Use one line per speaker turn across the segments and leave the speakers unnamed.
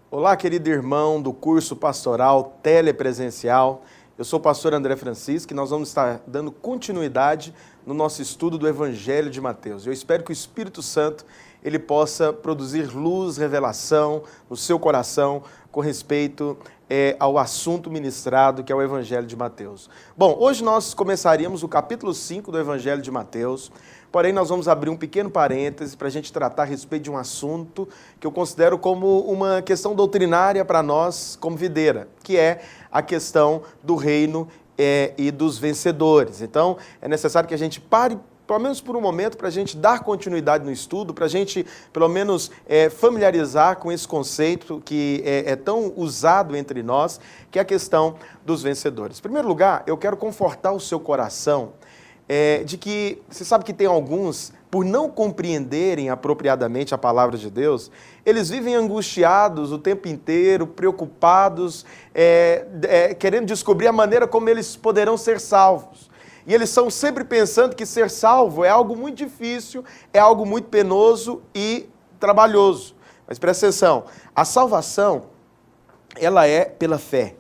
Olá, querido irmão do curso pastoral telepresencial. Eu sou o pastor André Francisco e nós vamos estar dando continuidade no nosso estudo do Evangelho de Mateus. Eu espero que o Espírito Santo ele possa produzir luz, revelação no seu coração com respeito ao assunto ministrado, que é o Evangelho de Mateus. Bom, hoje nós começaríamos o capítulo 5 do Evangelho de Mateus, porém nós vamos abrir um pequeno parêntese para a gente tratar a respeito de um assunto que eu considero como uma questão doutrinária para nós como videira, que é a questão do reino e dos vencedores. Então, é necessário que a gente pare pelo menos por um momento, para a gente dar continuidade no estudo, para a gente, pelo menos, familiarizar com esse conceito que é tão usado entre nós, que é a questão dos vencedores. Em primeiro lugar, eu quero confortar o seu coração de que, você sabe que tem alguns, por não compreenderem apropriadamente a palavra de Deus, eles vivem angustiados o tempo inteiro, preocupados, querendo descobrir a maneira como eles poderão ser salvos. E eles estão sempre pensando que ser salvo é algo muito difícil, é algo muito penoso e trabalhoso. Mas presta atenção, a salvação, ela é pela fé.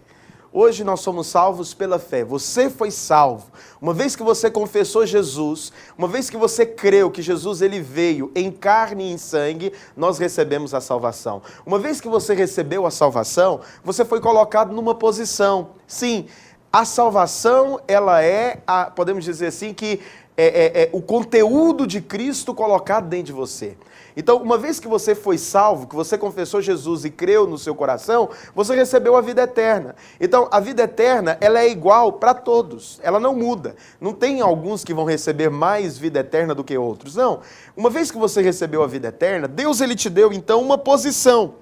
Hoje nós somos salvos pela fé. Você foi salvo. Uma vez que você confessou Jesus, uma vez que você creu que Jesus ele veio em carne e em sangue, nós recebemos a salvação. Uma vez que você recebeu a salvação, você foi colocado numa posição. Sim, a salvação, ela podemos dizer assim, que o conteúdo de Cristo colocado dentro de você. Então, uma vez que você foi salvo, que você confessou Jesus e creu no seu coração, você recebeu a vida eterna. Então, a vida eterna, ela é igual para todos, ela não muda. Não tem alguns que vão receber mais vida eterna do que outros, não. Uma vez que você recebeu a vida eterna, Deus ele te deu, então, uma posição.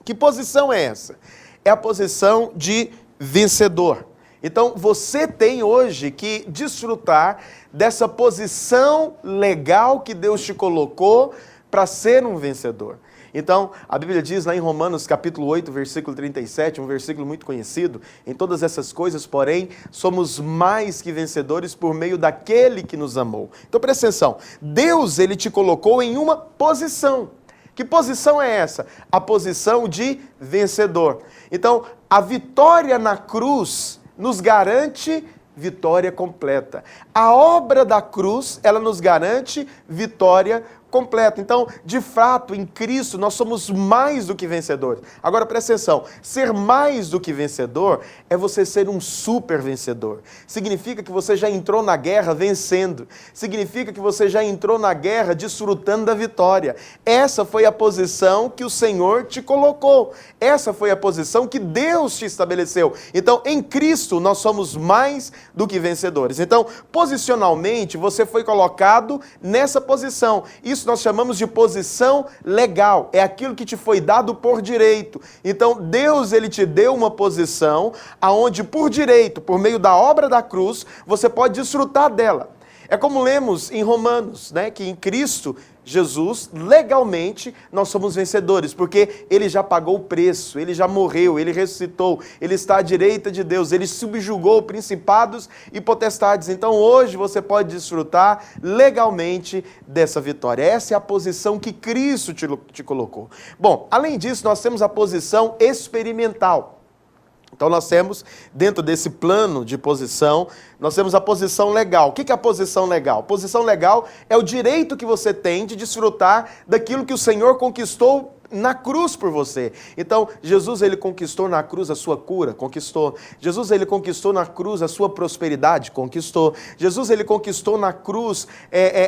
Que posição é essa? É a posição de vencedor. Então, você tem hoje que desfrutar dessa posição legal que Deus te colocou para ser um vencedor. Então, a Bíblia diz lá em Romanos capítulo 8, versículo 37, um versículo muito conhecido, em todas essas coisas, porém, somos mais que vencedores por meio daquele que nos amou. Então, presta atenção, Deus, ele te colocou em uma posição. Que posição é essa? A posição de vencedor. Então, a vitória na cruz nos garante vitória completa. A obra da cruz, ela nos garante vitória completa. Então, de fato, em Cristo, nós somos mais do que vencedores. Agora, presta atenção, ser mais do que vencedor é você ser um super vencedor. Significa que você já entrou na guerra vencendo. Significa que você já entrou na guerra desfrutando da vitória. Essa foi a posição que o Senhor te colocou. Essa foi a posição que Deus te estabeleceu. Então, em Cristo, nós somos mais do que vencedores. Então, posicionalmente, você foi colocado nessa posição. Isso nós chamamos de posição legal. É aquilo que te foi dado por direito. Então, Deus, ele te deu uma posição aonde, por direito, por meio da obra da cruz, você pode desfrutar dela. É como lemos em Romanos, né, que em Cristo Jesus, legalmente, nós somos vencedores, porque ele já pagou o preço, ele já morreu, ele ressuscitou, ele está à direita de Deus, ele subjugou principados e potestades. Então hoje você pode desfrutar legalmente dessa vitória. Essa é a posição que Cristo te colocou. Bom, além disso, nós temos a posição experimental. Então nós temos, dentro desse plano de posição, nós temos a posição legal. O que é a posição legal? Posição legal é o direito que você tem de desfrutar daquilo que o Senhor conquistou na cruz por você. Então, Jesus, ele conquistou na cruz a sua cura, conquistou. Jesus, ele conquistou na cruz a sua prosperidade, conquistou. Jesus, ele conquistou na cruz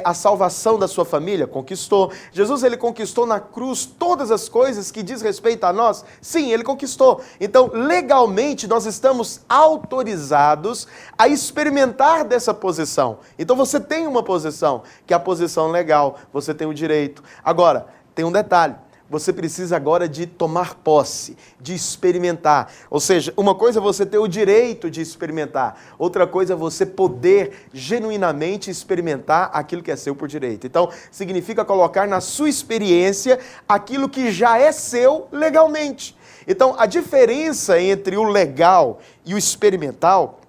a salvação da sua família, conquistou. Jesus, ele conquistou na cruz todas as coisas que diz respeito a nós, sim, ele conquistou. Então, legalmente, nós estamos autorizados a experimentar dessa posição. Então, você tem uma posição, que é a posição legal, você tem o direito. Agora, tem um detalhe. Você precisa agora de tomar posse, de experimentar. Ou seja, uma coisa é você ter o direito de experimentar, outra coisa é você poder genuinamente experimentar aquilo que é seu por direito. Então, significa colocar na sua experiência aquilo que já é seu legalmente. Então, a diferença entre o legal e o experimental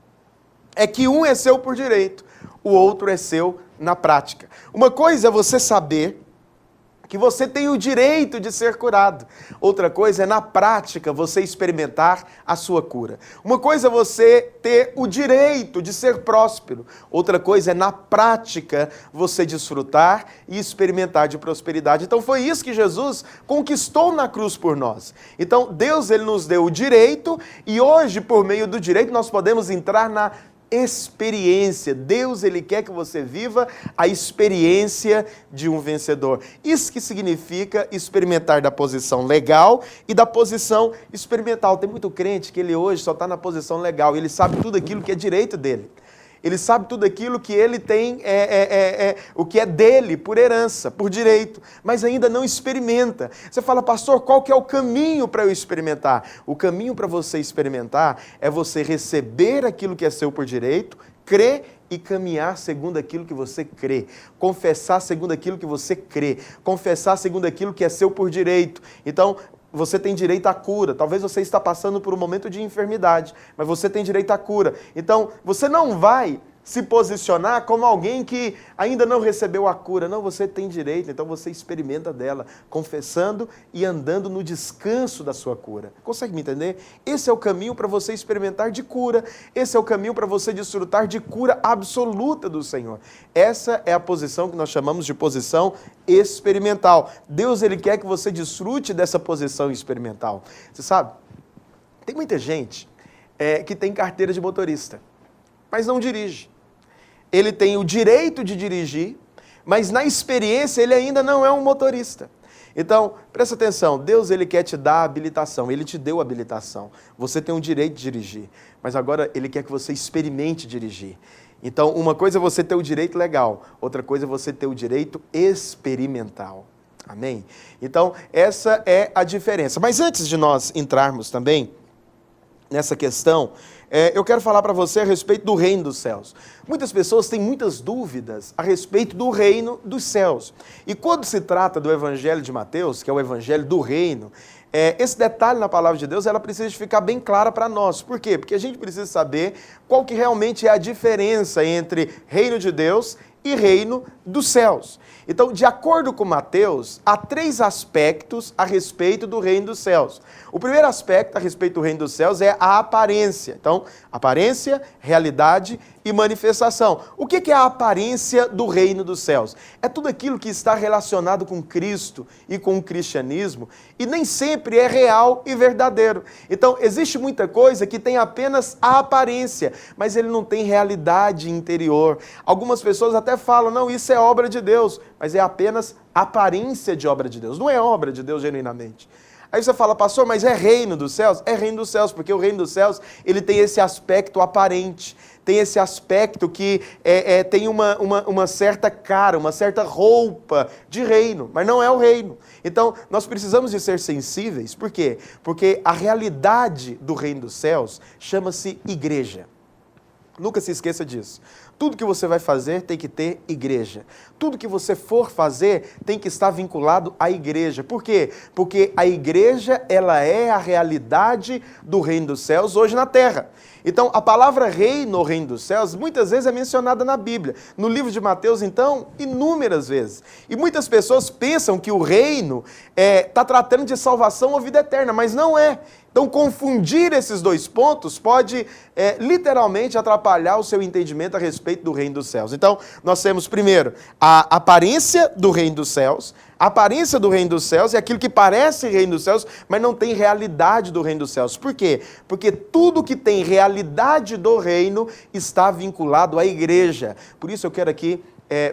é que um é seu por direito, o outro é seu na prática. Uma coisa é você saber que você tem o direito de ser curado. Outra coisa é, na prática, você experimentar a sua cura. Uma coisa é você ter o direito de ser próspero. Outra coisa é, na prática, você desfrutar e experimentar de prosperidade. Então, foi isso que Jesus conquistou na cruz por nós. Então, Deus, ele nos deu o direito e hoje, por meio do direito, nós podemos entrar na experiência. Deus, ele quer que você viva a experiência de um vencedor. Isso que significa experimentar da posição legal e da posição experimental. Tem muito crente que ele hoje só está na posição legal, ele sabe tudo aquilo que é direito dele. Ele sabe tudo aquilo que ele tem, o que é dele, por herança, por direito, mas ainda não experimenta. Você fala, pastor, qual que é o caminho para eu experimentar? O caminho para você experimentar é você receber aquilo que é seu por direito, crer e caminhar segundo aquilo que você crê. Confessar segundo aquilo que você crê. Confessar segundo aquilo que é seu por direito. Então, você tem direito à cura. Talvez você está passando por um momento de enfermidade, mas você tem direito à cura. Então, você não vai se posicionar como alguém que ainda não recebeu a cura. Não, você tem direito, então você experimenta dela, confessando e andando no descanso da sua cura. Consegue me entender? Esse é o caminho para você experimentar de cura. Esse é o caminho para você desfrutar de cura absoluta do Senhor. Essa é a posição que nós chamamos de posição experimental. Deus, ele quer que você desfrute dessa posição experimental. Você sabe, tem muita gente que tem carteira de motorista, mas não dirige. Ele tem o direito de dirigir, mas na experiência ele ainda não é um motorista. Então, presta atenção, Deus, ele quer te dar habilitação, ele te deu habilitação. Você tem o direito de dirigir, mas agora ele quer que você experimente dirigir. Então, uma coisa é você ter o direito legal, outra coisa é você ter o direito experimental. Amém? Então, essa é a diferença. Mas antes de nós entrarmos também nessa questão, eu quero falar para você a respeito do reino dos céus. Muitas pessoas têm muitas dúvidas a respeito do reino dos céus. E quando se trata do Evangelho de Mateus, que é o Evangelho do reino, esse detalhe na palavra de Deus, ela precisa ficar bem clara para nós. Por quê? Porque a gente precisa saber qual que realmente é a diferença entre reino de Deus e reino dos céus. Então, de acordo com Mateus, há 3 aspectos a respeito do reino dos céus. O primeiro aspecto a respeito do reino dos céus é a aparência. Então, aparência, realidade e manifestação. O que é a aparência do reino dos céus? É tudo aquilo que está relacionado com Cristo e com o cristianismo e nem sempre é real e verdadeiro. Então, existe muita coisa que tem apenas a aparência, mas ele não tem realidade interior. Algumas pessoas até falam, não, isso é obra de Deus, mas é apenas aparência de obra de Deus, não é obra de Deus genuinamente. Aí você fala, pastor, mas é reino dos céus? É reino dos céus, porque o reino dos céus, ele tem esse aspecto aparente, tem esse aspecto que tem uma certa cara, uma certa roupa de reino, mas não é o reino. Então, nós precisamos de ser sensíveis, por quê? Porque a realidade do reino dos céus chama-se igreja. Nunca se esqueça disso. Tudo que você vai fazer tem que ter igreja. Tudo que você for fazer tem que estar vinculado à igreja. Por quê? Porque a igreja, ela é a realidade do reino dos céus hoje na terra. Então, a palavra reino ou reino dos céus, muitas vezes é mencionada na Bíblia. No livro de Mateus, então, inúmeras vezes. E muitas pessoas pensam que o reino está tratando de salvação ou vida eterna, mas não é. Então, confundir esses 2 pontos pode literalmente atrapalhar o seu entendimento a respeito do reino dos céus. Então, nós temos primeiro a aparência do reino dos céus. A aparência do reino dos céus é aquilo que parece reino dos céus, mas não tem realidade do reino dos céus. Por quê? Porque tudo que tem realidade do reino está vinculado à igreja. Por isso eu quero aqui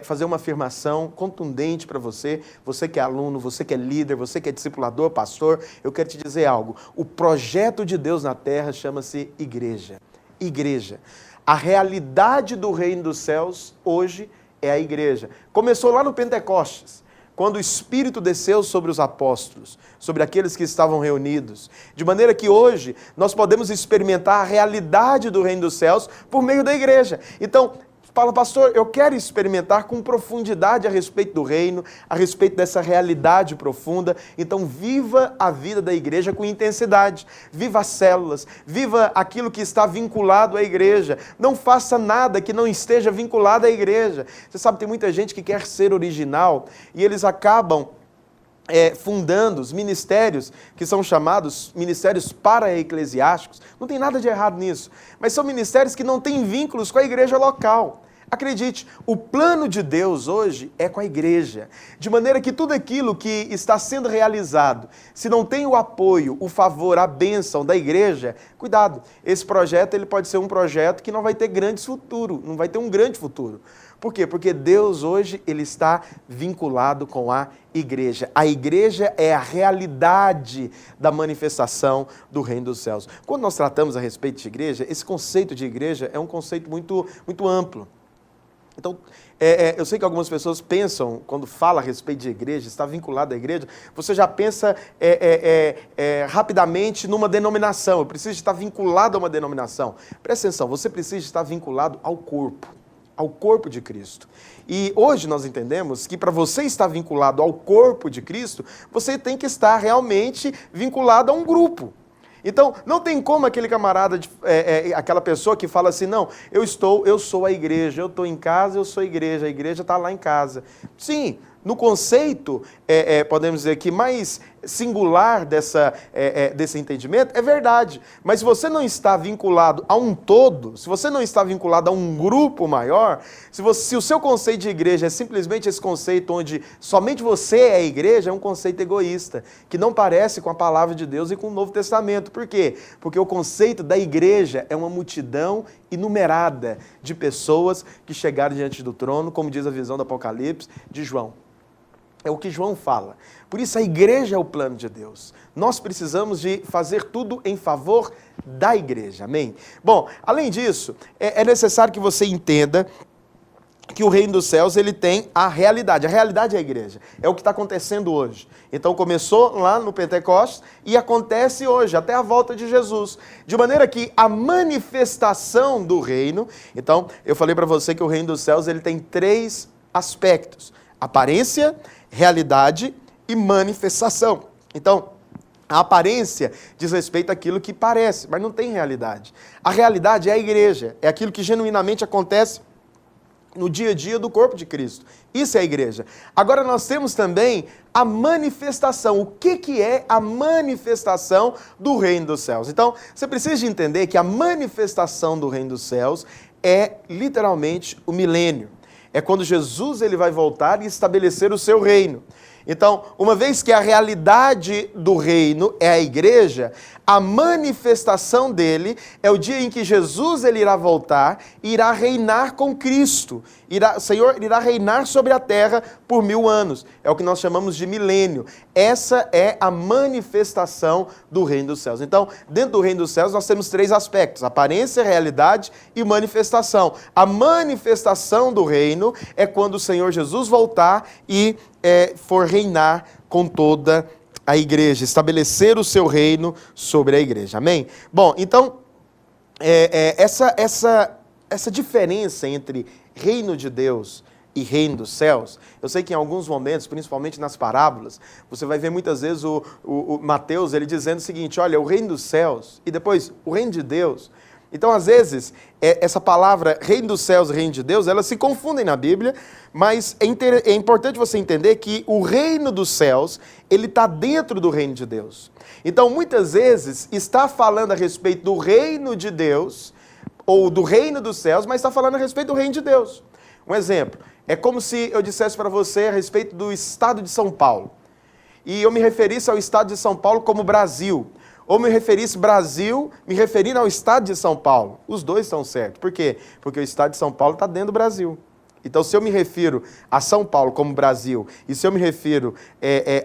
fazer uma afirmação contundente para você, você que é aluno, você que é líder, você que é discipulador, pastor, eu quero te dizer algo. O projeto de Deus na terra chama-se igreja. Igreja. A realidade do reino dos céus hoje é a igreja. Começou lá no Pentecostes, quando o Espírito desceu sobre os apóstolos, sobre aqueles que estavam reunidos, de maneira que hoje nós podemos experimentar a realidade do reino dos céus por meio da igreja. Então, fala, pastor, eu quero experimentar com profundidade a respeito do reino, a respeito dessa realidade profunda. Então, viva a vida da igreja com intensidade. Viva as células, viva aquilo que está vinculado à igreja. Não faça nada que não esteja vinculado à igreja. Você sabe, tem muita gente que quer ser original e eles acabam fundando os ministérios que são chamados ministérios para-eclesiásticos. Não tem nada de errado nisso, mas são ministérios que não têm vínculos com a igreja local. Acredite, o plano de Deus hoje é com a igreja, de maneira que tudo aquilo que está sendo realizado, se não tem o apoio, o favor, a bênção da igreja, cuidado, esse projeto ele pode ser um projeto que não vai ter grande futuro, não vai ter um grande futuro. Por quê? Porque Deus hoje ele está vinculado com a igreja. A igreja é a realidade da manifestação do reino dos céus. Quando nós tratamos a respeito de igreja, esse conceito de igreja é um conceito muito amplo. Então, eu sei que algumas pessoas pensam, quando fala a respeito de igreja, está vinculado à igreja, você já pensa rapidamente numa denominação. Eu preciso estar vinculado a uma denominação. Presta atenção, você precisa estar vinculado ao corpo de Cristo. E hoje nós entendemos que para você estar vinculado ao corpo de Cristo, você tem que estar realmente vinculado a um grupo. Então, não tem como aquele camarada, aquela pessoa que fala assim, não, eu sou a igreja, eu estou em casa, eu sou a igreja está lá em casa. Sim, no conceito, podemos dizer que mais singular desse entendimento, é verdade. Mas se você não está vinculado a um todo, se você não está vinculado a um grupo maior, se o seu conceito de igreja é simplesmente esse conceito onde somente você é a igreja, é um conceito egoísta, que não parece com a palavra de Deus e com o Novo Testamento. Por quê? Porque o conceito da igreja é uma multidão inumerada de pessoas que chegaram diante do trono, como diz a visão do Apocalipse de João. É o que João fala. Por isso a igreja é o plano de Deus. Nós precisamos de fazer tudo em favor da igreja. Amém? Bom, além disso, é necessário que você entenda que o reino dos céus ele tem a realidade. A realidade é a igreja. É o que está acontecendo hoje. Então começou lá no Pentecostes e acontece hoje, até a volta de Jesus. De maneira que a manifestação do reino... Então, eu falei para você que o reino dos céus ele tem 3 aspectos. Aparência, realidade e manifestação. Então, a aparência diz respeito àquilo que parece, mas não tem realidade. A realidade é a igreja, é aquilo que genuinamente acontece no dia a dia do corpo de Cristo. Isso é a igreja. Agora nós temos também a manifestação. O que é a manifestação do reino dos céus? Então, você precisa de entender que a manifestação do reino dos céus é literalmente o milênio. É quando Jesus ele vai voltar e estabelecer o seu reino. Então, uma vez que a realidade do reino é a igreja, a manifestação dele é o dia em que Jesus ele irá voltar e irá reinar com Cristo. O Senhor irá reinar sobre a terra por 1000 anos. É o que nós chamamos de milênio. Essa é a manifestação do reino dos céus. Então, dentro do reino dos céus nós temos 3 aspectos: aparência, realidade e manifestação. A manifestação do reino é quando o Senhor Jesus voltar e for reinar com toda a igreja, estabelecer o seu reino sobre a igreja. Amém? Bom, então, essa diferença entre reino de Deus e reino dos céus, eu sei que em alguns momentos, principalmente nas parábolas, você vai ver muitas vezes o Mateus ele dizendo o seguinte: olha, o reino dos céus e depois o reino de Deus. Então, às vezes, essa palavra reino dos céus e reino de Deus, elas se confundem na Bíblia, mas é importante você entender que o reino dos céus, ele está dentro do reino de Deus. Então, muitas vezes, está falando a respeito do reino de Deus, ou do reino dos céus, mas está falando a respeito do reino de Deus. Um exemplo, é como se eu dissesse para você a respeito do estado de São Paulo, e eu me referisse ao estado de São Paulo como Brasil, ou me referisse Brasil, me referindo ao estado de São Paulo. Os dois estão certos. Por quê? Porque o estado de São Paulo está dentro do Brasil. Então, se eu me refiro a São Paulo como Brasil, e se eu me refiro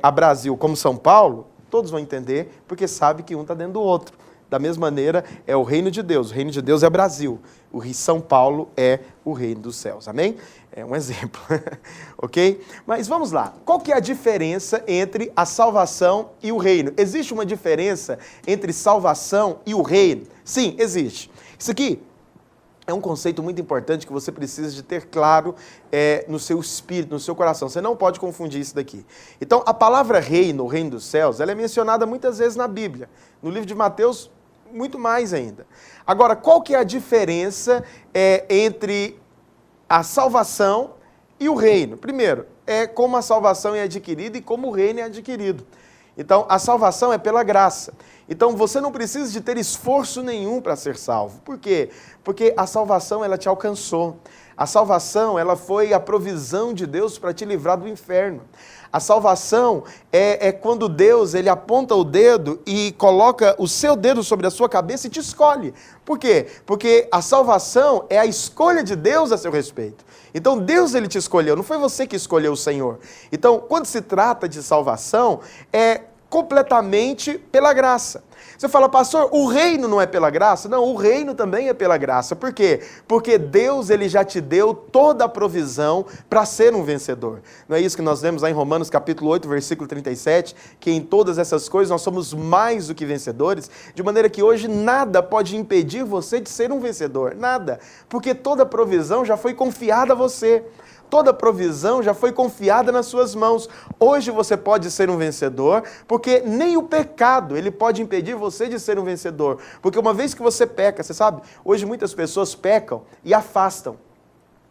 a Brasil como São Paulo, todos vão entender, porque sabe que um está dentro do outro. Da mesma maneira, é o reino de Deus. O reino de Deus é Brasil. O São Paulo é o reino dos céus. Amém? É um exemplo. Ok? Mas vamos lá. Qual que é a diferença entre a salvação e o reino? Existe uma diferença entre salvação e o reino? Sim, existe. Isso aqui é um conceito muito importante que você precisa de ter claro no seu espírito, no seu coração. Você não pode confundir isso daqui. Então, a palavra reino, o reino dos céus, ela é mencionada muitas vezes na Bíblia. No livro de Mateus, muito mais ainda. Agora, qual que é a diferença entre a salvação e o reino. Primeiro, é como a salvação é adquirida e como o reino é adquirido. Então, a salvação é pela graça. Então, você não precisa de ter esforço nenhum para ser salvo. Por quê? Porque a salvação, ela te alcançou. A salvação, ela foi a provisão de Deus para te livrar do inferno. A salvação é quando Deus, ele aponta o dedo e coloca o seu dedo sobre a sua cabeça e te escolhe. Por quê? Porque a salvação é a escolha de Deus a seu respeito. Então Deus, ele te escolheu, não foi você que escolheu o Senhor. Então, quando se trata de salvação, é completamente pela graça. Você fala, pastor, o reino não é pela graça? Não, o reino também é pela graça. Por quê? Porque Deus, ele já te deu toda a provisão para ser um vencedor. Não é isso que nós vemos lá em Romanos capítulo 8, versículo 37, que em todas essas coisas nós somos mais do que vencedores, de maneira que hoje nada pode impedir você de ser um vencedor. Nada. Porque toda a provisão já foi confiada a você. Toda provisão já foi confiada nas suas mãos. Hoje você pode ser um vencedor, porque nem o pecado ele pode impedir você de ser um vencedor. Porque uma vez que você peca, você sabe, hoje muitas pessoas pecam e afastam.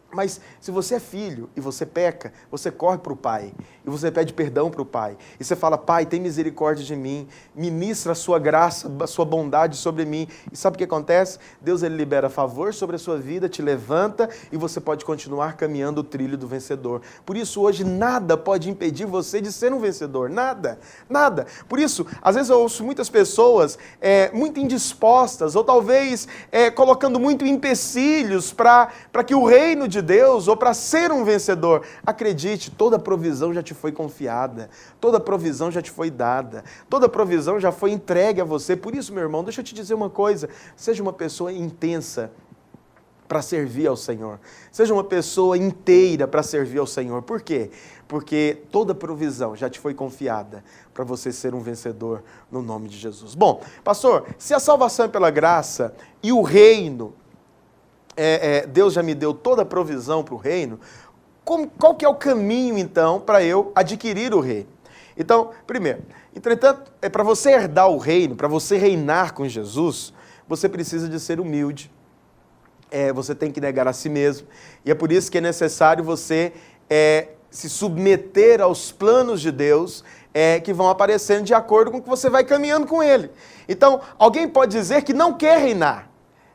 Mas se você é filho e você peca, você corre para o pai e você pede perdão para o pai. E você fala, pai, tem misericórdia de mim, ministra a sua graça, a sua bondade sobre mim. E sabe o que acontece? Deus, ele libera favor sobre a sua vida, te levanta e você pode continuar caminhando o trilho do vencedor. Por isso hoje nada pode impedir você de ser um vencedor, nada, nada. Por isso, às vezes eu ouço muitas pessoas muito indispostas ou talvez colocando muito empecilhos para que o reino de Deus ou para ser um vencedor. Acredite, toda provisão já te foi confiada, toda provisão já te foi dada, toda provisão já foi entregue a você. Por isso, meu irmão, deixa eu te dizer uma coisa, seja uma pessoa intensa para servir ao Senhor. Seja uma pessoa inteira para servir ao Senhor. Por quê? Porque toda provisão já te foi confiada para você ser um vencedor no nome de Jesus. Bom, pastor, se a salvação é pela graça e o reino, Deus já me deu toda a provisão para o reino, qual que é o caminho, então, para eu adquirir o reino? Então, primeiro, entretanto, para você herdar o reino, para você reinar com Jesus, você precisa de ser humilde. Você tem que negar a si mesmo. E é por isso que é necessário você se submeter aos planos de Deus que vão aparecendo de acordo com que você vai caminhando com Ele. Então, alguém pode dizer que não quer reinar.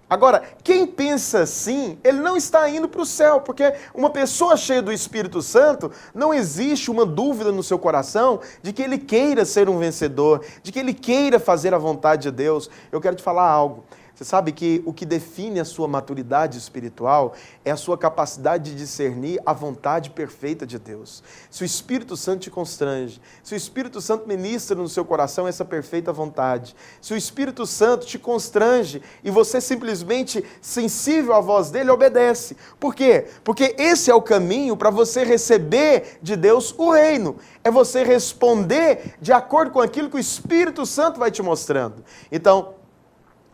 Agora, quem pensa assim, ele não está indo para o céu, porque uma pessoa cheia do Espírito Santo, não existe uma dúvida no seu coração de que ele queira ser um vencedor, de que ele queira fazer a vontade de Deus. Eu quero te falar algo. Você sabe que o que define a sua maturidade espiritual é a sua capacidade de discernir a vontade perfeita de Deus. Se o Espírito Santo te constrange, se o Espírito Santo ministra no seu coração essa perfeita vontade, se o Espírito Santo te constrange e você simplesmente, sensível à voz dele, obedece. Por quê? Porque esse é o caminho para você receber de Deus o reino. É você responder de acordo com aquilo que o Espírito Santo vai te mostrando. Então,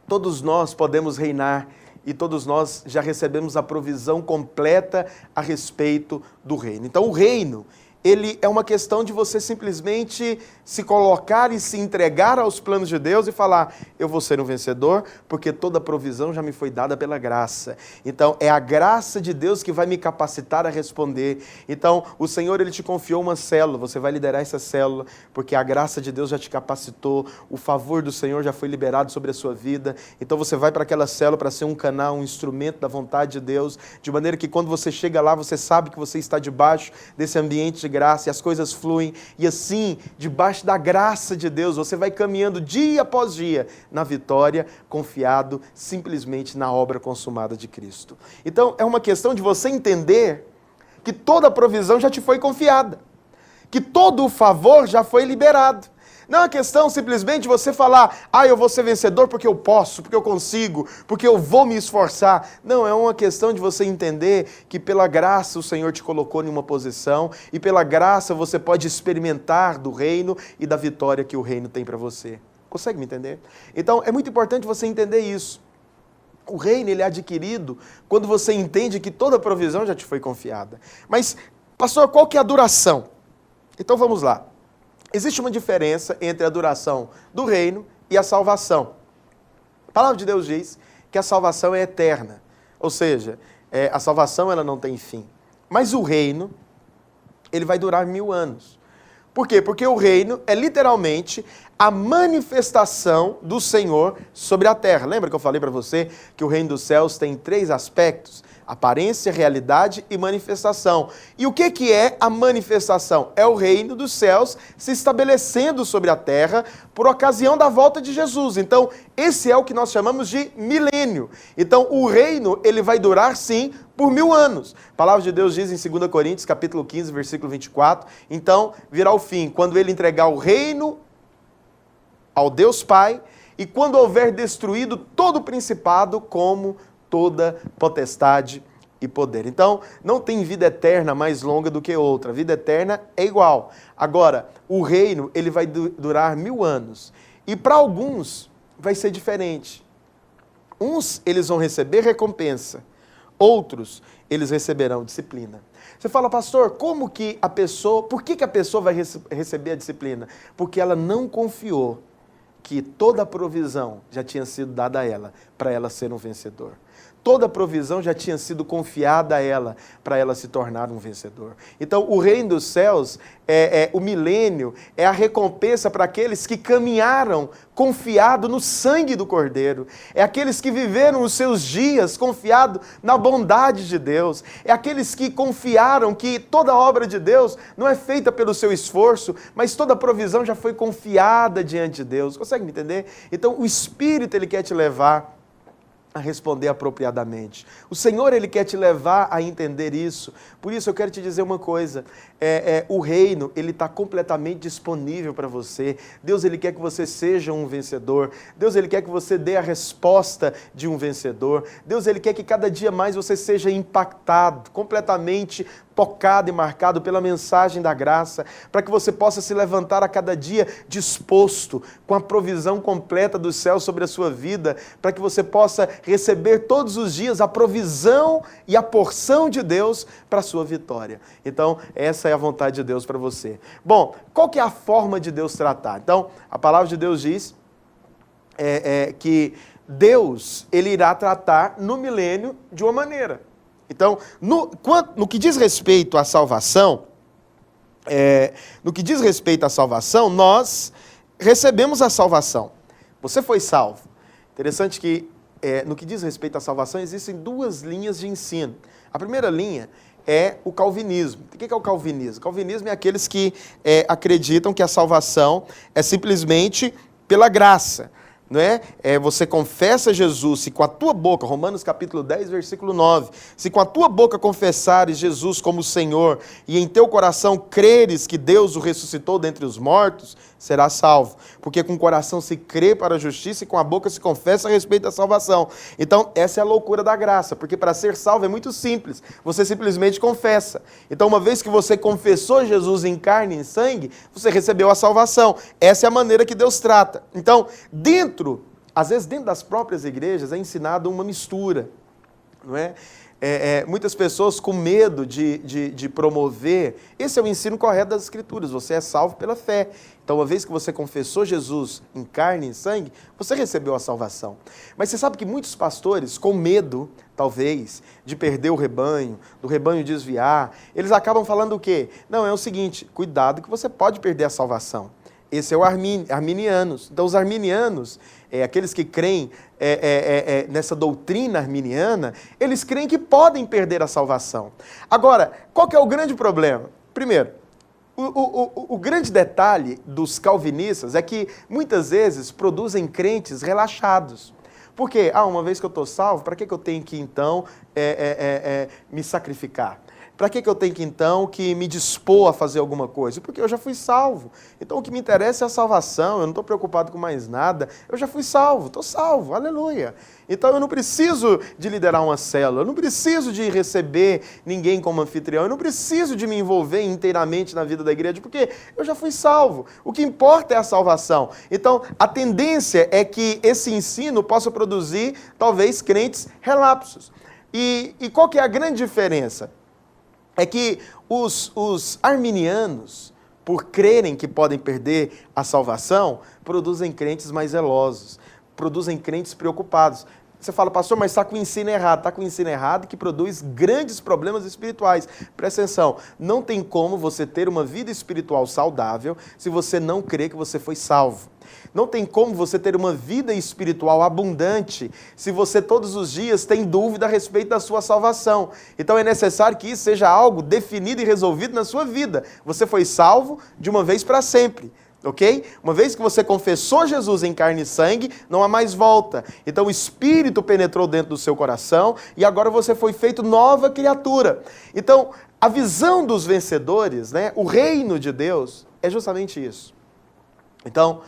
todos nós podemos reinar e todos nós já recebemos a provisão completa a respeito do reino. Então, o reino, ele é uma questão de você simplesmente se colocar e se entregar aos planos de Deus e falar, eu vou ser um vencedor porque toda a provisão já me foi dada pela graça. Então, é a graça de Deus que vai me capacitar a responder. Então, o Senhor, ele te confiou uma célula, você vai liderar essa célula porque a graça de Deus já te capacitou, o favor do Senhor já foi liberado sobre a sua vida. Então, você vai para aquela célula para ser um canal, um instrumento da vontade de Deus, de maneira que quando você chega lá, você sabe que você está debaixo desse ambiente de graça e as coisas fluem, e assim, debaixo da graça de Deus, você vai caminhando dia após dia na vitória, confiado simplesmente na obra consumada de Cristo. Então, é uma questão de você entender que toda a provisão já te foi confiada, que todo o favor já foi liberado. Não é uma questão simplesmente de você falar, eu vou ser vencedor porque eu posso, porque eu consigo, porque eu vou me esforçar. Não, é uma questão de você entender que pela graça o Senhor te colocou em uma posição e pela graça você pode experimentar do reino e da vitória que o reino tem para você. Consegue me entender? Então, é muito importante você entender isso. O reino, ele é adquirido quando você entende que toda a provisão já te foi confiada. Mas, pastor, qual que é a duração? Então, vamos lá. Existe uma diferença entre a duração do reino e a salvação. A palavra de Deus diz que a salvação é eterna, ou seja, a salvação ela não tem fim. Mas o reino, ele vai durar 1000 anos. Por quê? Porque o reino é literalmente a manifestação do Senhor sobre a terra. Lembra que eu falei para você que o reino dos céus tem 3 aspectos? Aparência, realidade e manifestação. E o que é a manifestação? É o reino dos céus se estabelecendo sobre a terra por ocasião da volta de Jesus. Então, esse é o que nós chamamos de milênio. Então, o reino, ele vai durar, sim, por 1000 anos. A palavra de Deus diz em 2 Coríntios, capítulo 15, versículo 24, então virá o fim, quando ele entregar o reino ao Deus Pai, e quando houver destruído todo o principado, como toda potestade e poder. Então, não tem vida eterna mais longa do que outra. A vida eterna é igual. Agora, o reino, ele vai durar 1000 anos. E para alguns, vai ser diferente. Uns, eles vão receber recompensa. Outros, eles receberão disciplina. Você fala, pastor, como que a pessoa, por que a pessoa vai receber a disciplina? Porque ela não confiou que toda a provisão já tinha sido dada a ela, para ela ser um vencedor. Toda a provisão já tinha sido confiada a ela, para ela se tornar um vencedor. Então, o reino dos céus, o milênio, é a recompensa para aqueles que caminharam confiado no sangue do Cordeiro. É aqueles que viveram os seus dias confiado na bondade de Deus. É aqueles que confiaram que toda a obra de Deus não é feita pelo seu esforço, mas toda a provisão já foi confiada diante de Deus. Consegue me entender? Então, o Espírito, ele quer te levar a responder apropriadamente. O Senhor, ele quer te levar a entender isso. Por isso eu quero te dizer uma coisa, o reino, ele está completamente disponível para você. Deus, ele quer que você seja um vencedor. Deus, ele quer que você dê a resposta de um vencedor. Deus, ele quer que cada dia mais você seja impactado, completamente tocado e marcado pela mensagem da graça, para que você possa se levantar a cada dia disposto, com a provisão completa do céu sobre a sua vida, para que você possa receber todos os dias a provisão e a porção de Deus para a sua vitória. Então, essa é a vontade de Deus para você. Bom, qual que é a forma de Deus tratar? Então, a palavra de Deus diz que Deus, ele irá tratar no milênio de uma maneira. Então, no que diz respeito à salvação, nós recebemos a salvação. Você foi salvo. Interessante que, no que diz respeito à salvação, existem 2 linhas de ensino. A primeira linha é o calvinismo. O que é o calvinismo? O calvinismo é aqueles que acreditam que a salvação é simplesmente pela graça. Não é? Você confessa Jesus, se com a tua boca, Romanos capítulo 10, versículo 9, se com a tua boca confessares Jesus como Senhor e em teu coração creres que Deus o ressuscitou dentre os mortos, serás salvo. Porque com o coração se crê para a justiça e com a boca se confessa a respeito da salvação. Então, essa é a loucura da graça, porque para ser salvo é muito simples, você simplesmente confessa. Então, uma vez que você confessou Jesus em carne e em sangue, você recebeu a salvação. Essa é a maneira que Deus trata. Então, às vezes dentro das próprias igrejas é ensinado uma mistura, não é? Muitas pessoas com medo de promover, esse é o ensino correto das Escrituras, você é salvo pela fé. Então, uma vez que você confessou Jesus em carne e em sangue, você recebeu a salvação. Mas você sabe que muitos pastores, com medo, talvez, de perder o rebanho, do rebanho desviar, eles acabam falando o quê? Não, é o seguinte, cuidado que você pode perder a salvação. Esse é o arminianos. Então, os arminianos, aqueles que creem nessa doutrina arminiana, eles creem que podem perder a salvação. Agora, qual que é o grande problema? Primeiro, o grande detalhe dos calvinistas é que, muitas vezes, produzem crentes relaxados. Por quê? Uma vez que eu estou salvo, para que eu tenho que, então, me sacrificar? Para que eu tenho que, então, me dispor a fazer alguma coisa? Porque eu já fui salvo. Então, o que me interessa é a salvação, eu não estou preocupado com mais nada. Eu já fui salvo, estou salvo, aleluia. Então, eu não preciso de liderar uma célula, eu não preciso de receber ninguém como anfitrião, eu não preciso de me envolver inteiramente na vida da igreja, porque eu já fui salvo. O que importa é a salvação. Então, a tendência é que esse ensino possa produzir, talvez, crentes relapsos. E qual que é a grande diferença? É que os arminianos, por crerem que podem perder a salvação, produzem crentes mais zelosos, produzem crentes preocupados. Você fala, pastor, mas está com o ensino errado. Está com o ensino errado que produz grandes problemas espirituais. Presta atenção, não tem como você ter uma vida espiritual saudável se você não crê que você foi salvo. Não tem como você ter uma vida espiritual abundante se você todos os dias tem dúvida a respeito da sua salvação. Então é necessário que isso seja algo definido e resolvido na sua vida. Você foi salvo de uma vez para sempre. Ok? Uma vez que você confessou Jesus em carne e sangue, não há mais volta. Então o Espírito penetrou dentro do seu coração e agora você foi feito nova criatura. Então, a visão dos vencedores, né, o reino de Deus, é justamente isso. Então,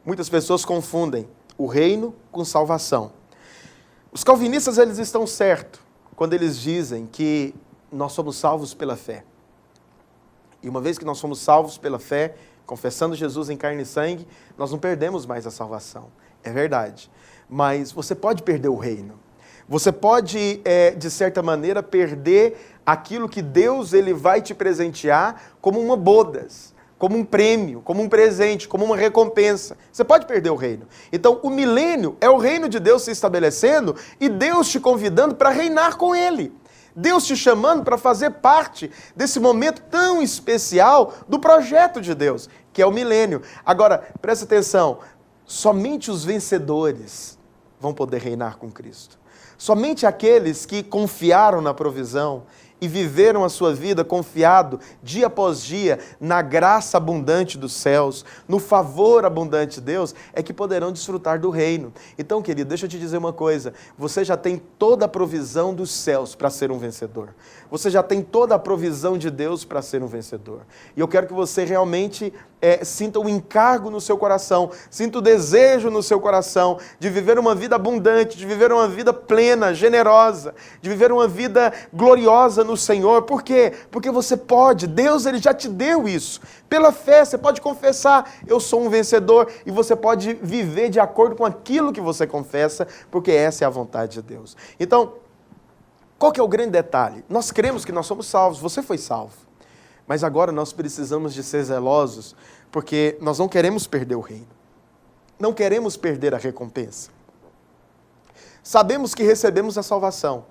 muitas pessoas confundem o reino com salvação. Os calvinistas, eles estão certos quando eles dizem que nós somos salvos pela fé. E uma vez que nós somos salvos pela fé, confessando Jesus em carne e sangue, nós não perdemos mais a salvação. É verdade. Mas você pode perder o reino. Você pode, de certa maneira, perder aquilo que Deus ele vai te presentear como uma bodas, como um prêmio, como um presente, como uma recompensa. Você pode perder o reino. Então, o milênio é o reino de Deus se estabelecendo e Deus te convidando para reinar com Ele. Deus te chamando para fazer parte desse momento tão especial do projeto de Deus, que é o milênio. Agora, presta atenção, somente os vencedores vão poder reinar com Cristo. Somente aqueles que confiaram na provisão e viveram a sua vida confiado dia após dia na graça abundante dos céus, no favor abundante de Deus, é que poderão desfrutar do reino. Então, querido, deixa eu te dizer uma coisa, você já tem toda a provisão dos céus para ser um vencedor. Você já tem toda a provisão de Deus para ser um vencedor. E eu quero que você realmente sinta o encargo no seu coração, sinta o desejo no seu coração de viver uma vida abundante, de viver uma vida plena, generosa, de viver uma vida gloriosa no Senhor. Por quê? Porque você pode, Deus ele já te deu isso. Pela fé, você pode confessar, eu sou um vencedor, e você pode viver de acordo com aquilo que você confessa, porque essa é a vontade de Deus. Então, qual que é o grande detalhe? Nós cremos que nós somos salvos, você foi salvo. Mas agora nós precisamos de ser zelosos, porque nós não queremos perder o reino. Não queremos perder a recompensa. Sabemos que recebemos a salvação.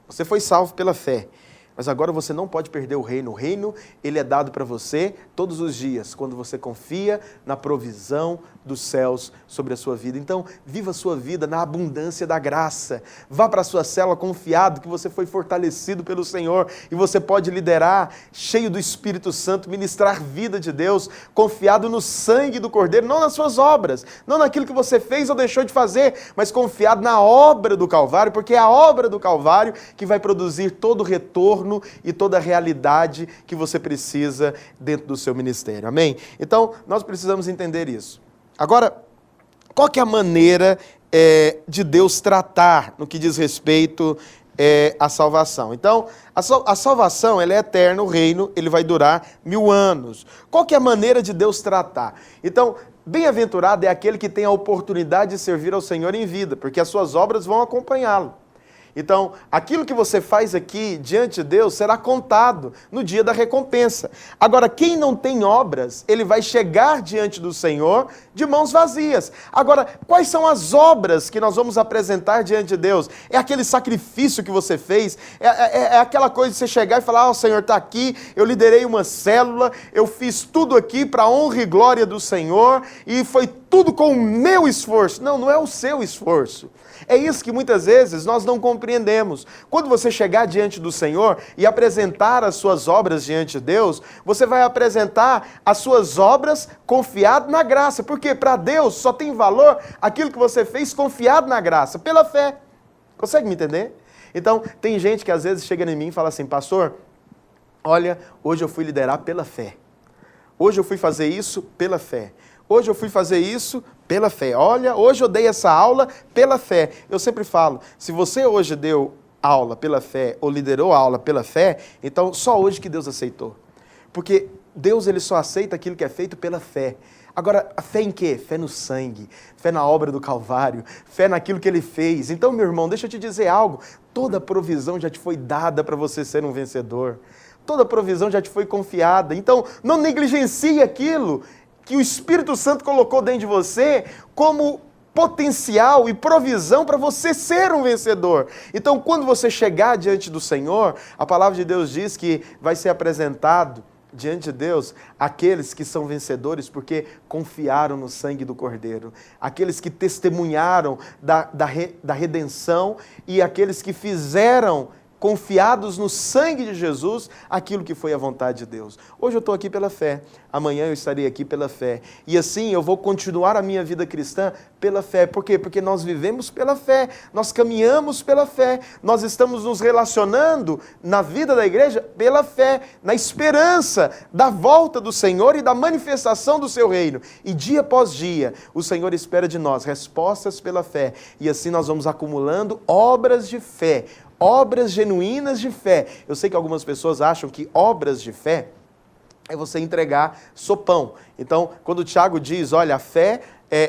Você foi salvo pela fé. Mas agora você não pode perder o reino. O reino, ele é dado para você todos os dias, quando você confia na provisão dos céus sobre a sua vida. Então, viva a sua vida na abundância da graça. Vá para a sua célula confiado que você foi fortalecido pelo Senhor e você pode liderar, cheio do Espírito Santo, ministrar vida de Deus, confiado no sangue do Cordeiro, não nas suas obras, não naquilo que você fez ou deixou de fazer, mas confiado na obra do Calvário, porque é a obra do Calvário que vai produzir todo o retorno e toda a realidade que você precisa dentro do seu ministério. Amém? Então, nós precisamos entender isso. Agora, qual que é a maneira de Deus tratar no que diz respeito à salvação? Então, a salvação ela é eterna, o reino ele vai durar 1000 anos. Qual que é a maneira de Deus tratar? Então, bem-aventurado é aquele que tem a oportunidade de servir ao Senhor em vida, porque as suas obras vão acompanhá-lo. Então, aquilo que você faz aqui diante de Deus será contado no dia da recompensa. Agora, quem não tem obras, ele vai chegar diante do Senhor de mãos vazias. Agora, quais são as obras que nós vamos apresentar diante de Deus? É aquele sacrifício que você fez? É aquela coisa de você chegar e falar, o Senhor está aqui, eu liderei uma célula, eu fiz tudo aqui para a honra e glória do Senhor, e foi tudo com o meu esforço. Não, não é o seu esforço. É isso que muitas vezes nós não compreendemos. Quando você chegar diante do Senhor e apresentar as suas obras diante de Deus, você vai apresentar as suas obras confiado na graça. Porque para Deus só tem valor aquilo que você fez confiado na graça, pela fé. Consegue me entender? Então, tem gente que às vezes chega em mim e fala assim, pastor, olha, hoje eu fui liderar pela fé. Hoje eu fui fazer isso pela fé. Hoje eu fui fazer isso pela fé. Olha, hoje eu dei essa aula pela fé. Eu sempre falo, se você hoje deu aula pela fé ou liderou a aula pela fé, então só hoje que Deus aceitou. Porque Deus ele só aceita aquilo que é feito pela fé. Agora, a fé em quê? Fé no sangue, fé na obra do Calvário, fé naquilo que Ele fez. Então, meu irmão, deixa eu te dizer algo. Toda provisão já te foi dada para você ser um vencedor. Toda provisão já te foi confiada. Então, não negligencie aquilo que o Espírito Santo colocou dentro de você como potencial e provisão para você ser um vencedor. Então, quando você chegar diante do Senhor, a palavra de Deus diz que vai ser apresentado diante de Deus aqueles que são vencedores porque confiaram no sangue do Cordeiro, aqueles que testemunharam da redenção e aqueles que fizeram, confiados no sangue de Jesus, aquilo que foi a vontade de Deus. Hoje eu estou aqui pela fé, amanhã eu estarei aqui pela fé. E assim eu vou continuar a minha vida cristã pela fé. Por quê? Porque nós vivemos pela fé, nós caminhamos pela fé, nós estamos nos relacionando na vida da igreja pela fé, na esperança da volta do Senhor e da manifestação do seu reino. E dia após dia, o Senhor espera de nós respostas pela fé. E assim nós vamos acumulando obras de fé, obras genuínas de fé. Eu sei que algumas pessoas acham que obras de fé é você entregar sopão. Então, quando o Tiago diz, olha, a fé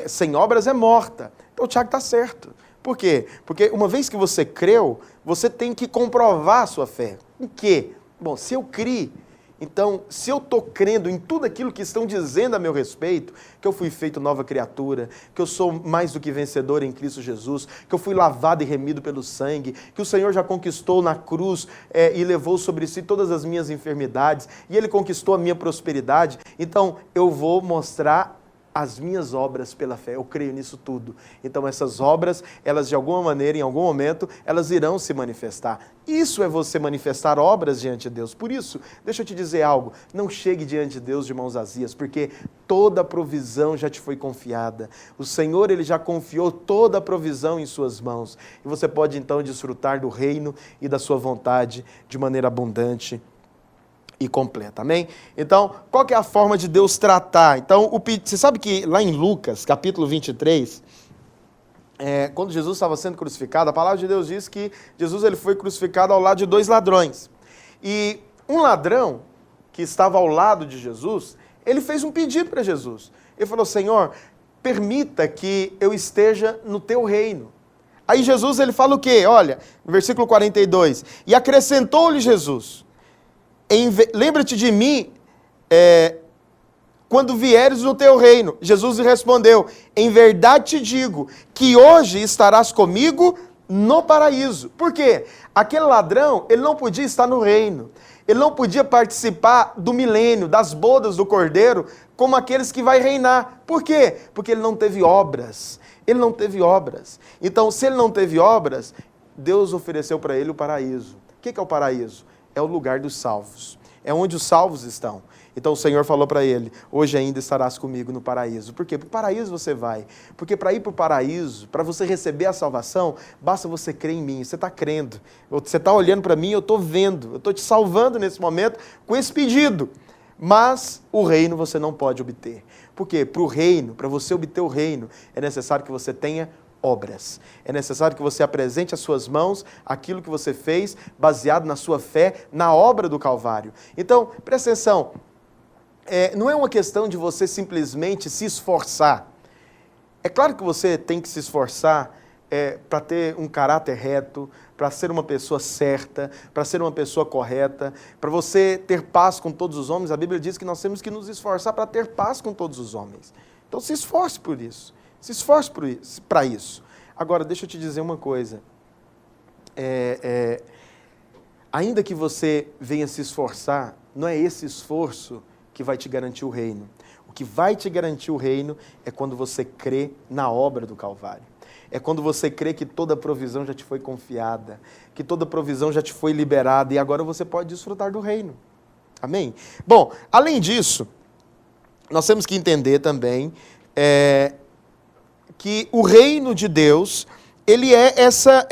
sem obras é morta. Então o Tiago está certo. Por quê? Porque uma vez que você creu, você tem que comprovar a sua fé. Em quê? Bom, se eu criei, então, se eu estou crendo em tudo aquilo que estão dizendo a meu respeito, que eu fui feito nova criatura, que eu sou mais do que vencedor em Cristo Jesus, que eu fui lavado e remido pelo sangue, que o Senhor já conquistou na cruz e levou sobre si todas as minhas enfermidades, e Ele conquistou a minha prosperidade, então eu vou mostrar as minhas obras pela fé, eu creio nisso tudo. Então essas obras, elas de alguma maneira, em algum momento, elas irão se manifestar. Isso é você manifestar obras diante de Deus. Por isso, deixa eu te dizer algo, não chegue diante de Deus de mãos vazias, porque toda a provisão já te foi confiada. O Senhor, Ele já confiou toda a provisão em suas mãos. E você pode então desfrutar do reino e da sua vontade de maneira abundante e completa, amém? Então, qual que é a forma de Deus tratar? Então, você sabe que lá em Lucas, capítulo 23, quando Jesus estava sendo crucificado, a palavra de Deus diz que Jesus ele foi crucificado ao lado de 2 ladrões. E um ladrão que estava ao lado de Jesus, ele fez um pedido para Jesus. Ele falou, Senhor, permita que eu esteja no teu reino. Aí Jesus ele fala o quê? Olha, no versículo 42, e acrescentou-lhe Jesus, lembra-te de mim quando vieres no teu reino. Jesus lhe respondeu, em verdade te digo, que hoje estarás comigo no paraíso. Por quê? Aquele ladrão, ele não podia estar no reino, ele não podia participar do milênio, das bodas do Cordeiro, como aqueles que vai reinar. Por quê? Porque ele não teve obras, ele não teve obras. Então, se ele não teve obras, Deus ofereceu para ele o paraíso. O que é o paraíso? É o lugar dos salvos, é onde os salvos estão. Então o Senhor falou para ele, hoje ainda estarás comigo no paraíso. Por quê? Para o paraíso você vai. Porque para ir para o paraíso, para você receber a salvação, basta você crer em mim. Você está crendo, você está olhando para mim, eu estou vendo, eu estou te salvando nesse momento com esse pedido. Mas o reino você não pode obter. Por quê? Para o reino, para você obter o reino, é necessário que você tenha obras. É necessário que você apresente às suas mãos aquilo que você fez, baseado na sua fé, na obra do Calvário. Então, presta atenção, não é uma questão de você simplesmente se esforçar. É claro que você tem que se esforçar para ter um caráter reto, para ser uma pessoa certa, para ser uma pessoa correta, para você ter paz com todos os homens. A Bíblia diz que nós temos que nos esforçar para ter paz com todos os homens. Então se esforce por isso. Se esforce para isso. Agora, deixa eu te dizer uma coisa. Ainda que você venha se esforçar, não é esse esforço que vai te garantir o reino. O que vai te garantir o reino é quando você crê na obra do Calvário. É quando você crê que toda a provisão já te foi confiada, que toda a provisão já te foi liberada e agora você pode desfrutar do reino. Amém? Bom, além disso, nós temos que entender também que o reino de Deus, ele é essa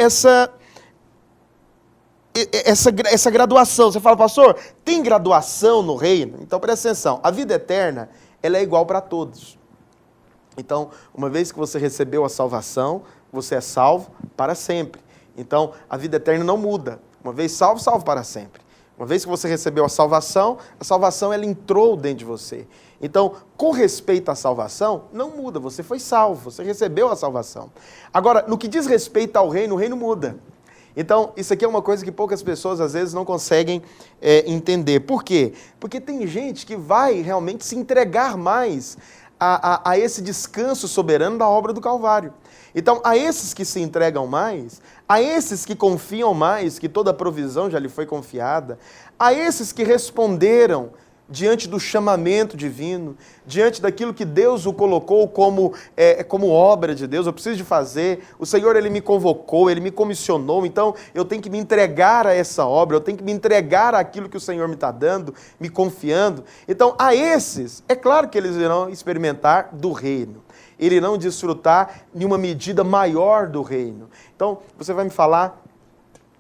graduação. Você fala, pastor, tem graduação no reino? Então presta atenção, a vida eterna, ela é igual para todos. Então, uma vez que você recebeu a salvação, você é salvo para sempre. Então, a vida eterna não muda. Uma vez salvo, salvo para sempre. Uma vez que você recebeu a salvação ela entrou dentro de você. Então, com respeito à salvação, não muda, você foi salvo, você recebeu a salvação. Agora, no que diz respeito ao reino, o reino muda. Então, isso aqui é uma coisa que poucas pessoas, às vezes, não conseguem entender. Por quê? Porque tem gente que vai realmente se entregar mais a esse descanso soberano da obra do Calvário. Então, a esses que se entregam mais, a esses que confiam mais, que toda a provisão já lhe foi confiada, a esses que responderam diante do chamamento divino, diante daquilo que Deus o colocou como obra de Deus, eu preciso de fazer, o Senhor Ele me convocou, Ele me comissionou, então eu tenho que me entregar a essa obra, eu tenho que me entregar àquilo que o Senhor me está dando, me confiando. Então, a esses, é claro que eles irão experimentar do reino, eles irão desfrutar em uma medida maior do reino. Então, você vai me falar,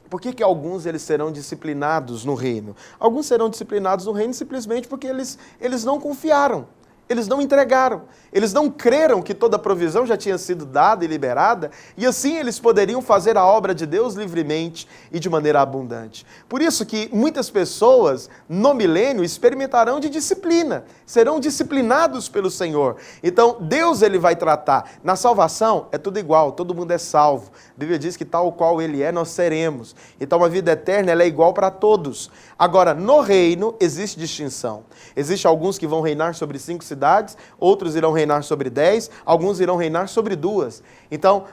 por que alguns eles serão disciplinados no reino? Alguns serão disciplinados no reino simplesmente porque eles não confiaram, eles não entregaram, eles não creram que toda a provisão já tinha sido dada e liberada, e assim eles poderiam fazer a obra de Deus livremente e de maneira abundante. Por isso que muitas pessoas no milênio experimentarão de disciplina, serão disciplinados pelo Senhor. Então Deus ele vai tratar, na salvação é tudo igual, todo mundo é salvo. A Bíblia diz que tal qual ele é, nós seremos. Então a vida eterna ela é igual para todos. Agora, no reino existe distinção. Existem alguns que vão reinar sobre 5 cidades, outros irão reinar sobre 10, alguns irão reinar sobre 2. Então,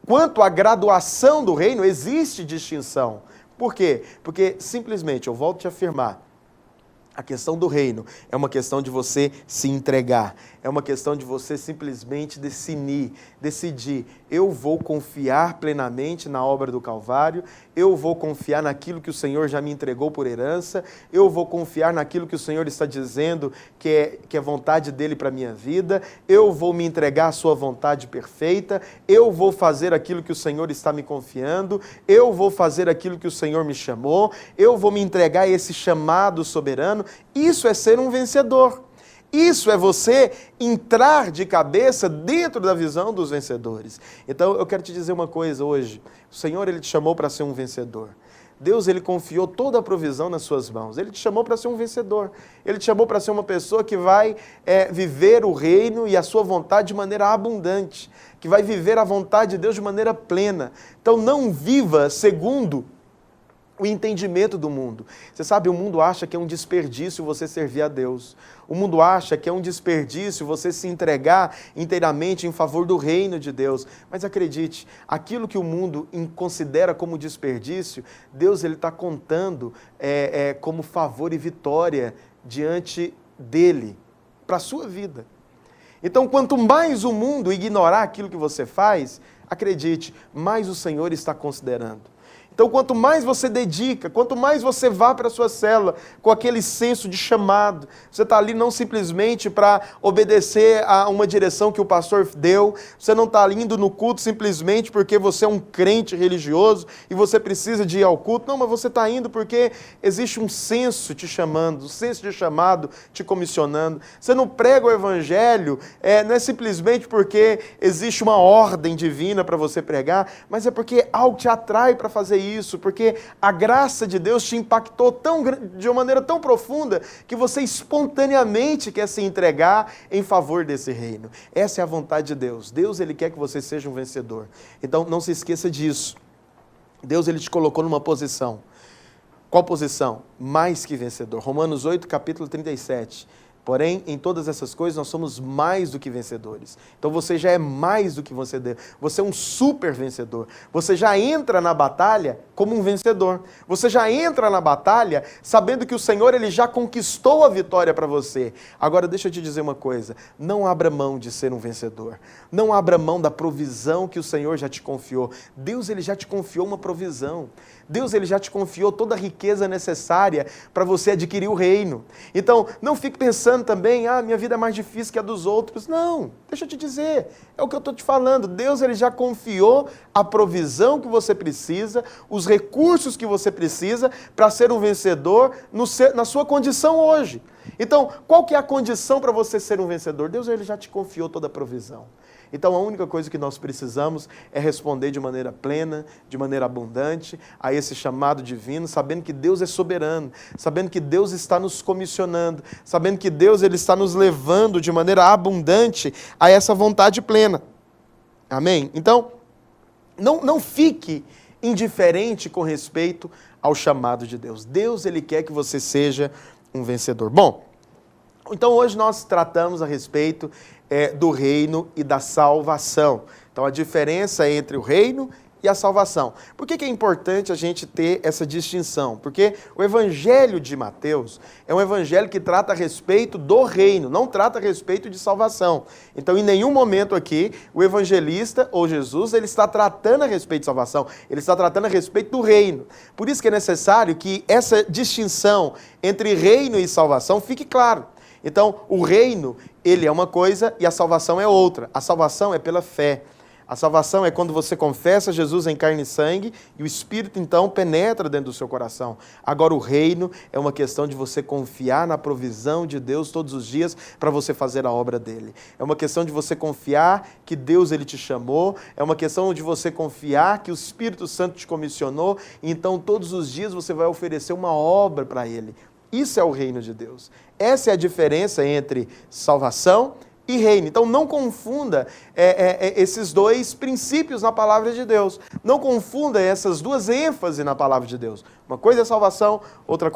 quanto à graduação do reino, existe distinção. Por quê? Porque simplesmente, eu volto a te afirmar, a questão do reino é uma questão de você se entregar, é uma questão de você simplesmente decidir, eu vou confiar plenamente na obra do Calvário, eu vou confiar naquilo que o Senhor já me entregou por herança, eu vou confiar naquilo que o Senhor está dizendo que é vontade dEle para a minha vida, eu vou me entregar à sua vontade perfeita, eu vou fazer aquilo que o Senhor está me confiando, eu vou fazer aquilo que o Senhor me chamou, eu vou me entregar a esse chamado soberano. Isso é ser um vencedor. Isso é você entrar de cabeça dentro da visão dos vencedores. Então eu quero te dizer uma coisa hoje. O Senhor ele te chamou para ser um vencedor. Deus ele confiou toda a provisão nas suas mãos. Ele te chamou para ser um vencedor. Ele te chamou para ser uma pessoa que vai viver o reino e a sua vontade de maneira abundante. Que vai viver a vontade de Deus de maneira plena. Então não viva segundo o entendimento do mundo. Você sabe, o mundo acha que é um desperdício você servir a Deus. O mundo acha que é um desperdício você se entregar inteiramente em favor do reino de Deus. Mas acredite, aquilo que o mundo considera como desperdício, Deus ele está contando como favor e vitória diante dele, para a sua vida. Então, quanto mais o mundo ignorar aquilo que você faz, acredite, mais o Senhor está considerando. Então, quanto mais você dedica, quanto mais você vá para a sua célula com aquele senso de chamado, você está ali não simplesmente para obedecer a uma direção que o pastor deu, você não está indo no culto simplesmente porque você é um crente religioso e você precisa de ir ao culto, não, mas você está indo porque existe um senso te chamando, um senso de chamado te comissionando. Você não prega o evangelho, não é simplesmente porque existe uma ordem divina para você pregar, mas é porque algo te atrai para fazer isso, porque a graça de Deus te impactou de uma maneira tão profunda que você espontaneamente quer se entregar em favor desse reino. Essa é a vontade de Deus. Deus ele quer que você seja um vencedor. Então não se esqueça disso. Deus ele te colocou numa posição. Qual posição? Mais que vencedor. Romanos 8, capítulo 37. Porém, em todas essas coisas, nós somos mais do que vencedores. Então você já é mais do que vencedor. Você é um super vencedor. Você já entra na batalha como um vencedor. Você já entra na batalha sabendo que o Senhor ele já conquistou a vitória para você. Agora, deixa eu te dizer uma coisa. Não abra mão de ser um vencedor. Não abra mão da provisão que o Senhor já te confiou. Deus ele já te confiou uma provisão. Deus ele já te confiou toda a riqueza necessária para você adquirir o reino. Então, não fique pensando também, minha vida é mais difícil que a dos outros. Não, deixa eu te dizer, é o que eu estou te falando. Deus ele já confiou a provisão que você precisa, os recursos que você precisa para ser um vencedor na sua condição hoje. Então, qual que é a condição para você ser um vencedor? Deus ele já te confiou toda a provisão. Então, a única coisa que nós precisamos é responder de maneira plena, de maneira abundante a esse chamado divino, sabendo que Deus é soberano, sabendo que Deus está nos comissionando, sabendo que Deus ele está nos levando de maneira abundante a essa vontade plena. Amém? Então, não fique indiferente com respeito ao chamado de Deus. Deus ele quer que você seja um vencedor. Bom, então hoje nós tratamos a respeito do reino e da salvação. Então, a diferença entre o reino e a salvação. Por que é importante a gente ter essa distinção? Porque o evangelho de Mateus é um evangelho que trata a respeito do reino, não trata a respeito de salvação. Então, em nenhum momento aqui, o evangelista ou Jesus, ele está tratando a respeito de salvação, ele está tratando a respeito do reino. Por isso que é necessário que essa distinção entre reino e salvação fique claro. Então, o reino, ele é uma coisa e a salvação é outra. A salvação é pela fé. A salvação é quando você confessa Jesus em carne e sangue e o Espírito, então, penetra dentro do seu coração. Agora, o reino é uma questão de você confiar na provisão de Deus todos os dias para você fazer a obra dele. É uma questão de você confiar que Deus ele te chamou. É uma questão de você confiar que o Espírito Santo te comissionou. E, então, todos os dias você vai oferecer uma obra para ele. Isso é o reino de Deus. Essa é a diferença entre salvação e reino. Então não confunda esses dois princípios na palavra de Deus. Não confunda essas duas ênfases na palavra de Deus. Uma coisa é salvação, outra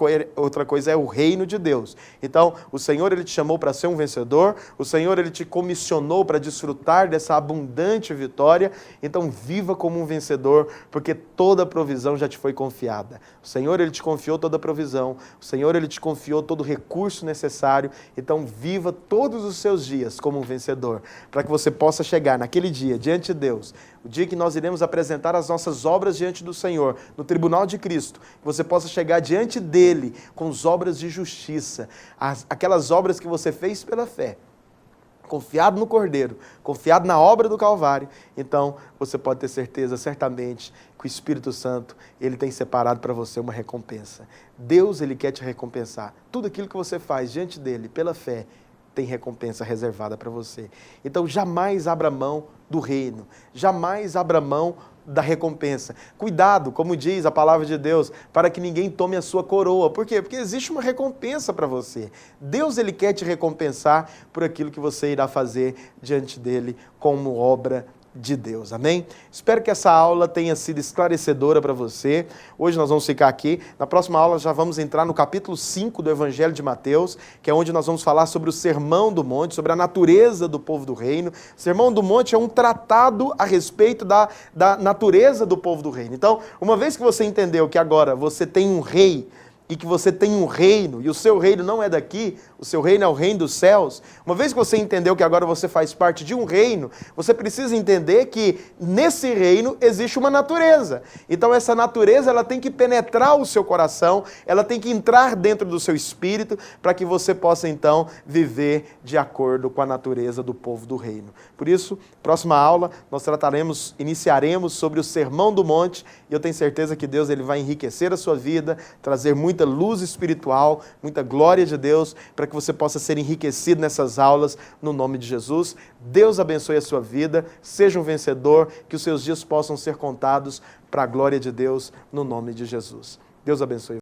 coisa é o reino de Deus. Então, o Senhor ele te chamou para ser um vencedor, o Senhor ele te comissionou para desfrutar dessa abundante vitória. Então, viva como um vencedor, porque toda a provisão já te foi confiada. O Senhor ele te confiou toda a provisão, o Senhor ele te confiou todo o recurso necessário. Então, viva todos os seus dias como um vencedor, para que você possa chegar naquele dia diante de Deus, o dia que nós iremos apresentar as nossas obras diante do Senhor, no tribunal de Cristo, que você possa chegar diante dele com as obras de justiça, aquelas obras que você fez pela fé, confiado no Cordeiro, confiado na obra do Calvário. Então, você pode ter certeza, certamente, que o Espírito Santo, ele tem separado para você uma recompensa. Deus, ele quer te recompensar. Tudo aquilo que você faz diante dele, pela fé, tem recompensa reservada para você. Então, jamais abra mão do reino, jamais abra mão da recompensa. Cuidado, como diz a palavra de Deus, para que ninguém tome a sua coroa. Por quê? Porque existe uma recompensa para você. Deus ele quer te recompensar por aquilo que você irá fazer diante dele como obra de Deus, amém? Espero que essa aula tenha sido esclarecedora para você. Hoje nós vamos ficar aqui. Na próxima aula já vamos entrar no capítulo 5 do Evangelho de Mateus, que é onde nós vamos falar sobre o Sermão do Monte, sobre a natureza do povo do reino. O Sermão do Monte é um tratado a respeito da natureza do povo do reino. Então, uma vez que você entendeu que agora você tem um rei, e que você tem um reino, e o seu reino não é daqui, o seu reino é o reino dos céus. Uma vez que você entendeu que agora você faz parte de um reino, você precisa entender que nesse reino existe uma natureza. Então essa natureza ela tem que penetrar o seu coração, ela tem que entrar dentro do seu espírito, para que você possa então viver de acordo com a natureza do povo do reino. Por isso, próxima aula, nós iniciaremos sobre o Sermão do Monte, e eu tenho certeza que Deus ele vai enriquecer a sua vida, trazer muita luz espiritual, muita glória de Deus, para que você possa ser enriquecido nessas aulas, no nome de Jesus. Deus abençoe a sua vida, seja um vencedor, que os seus dias possam ser contados para a glória de Deus, no nome de Jesus. Deus abençoe.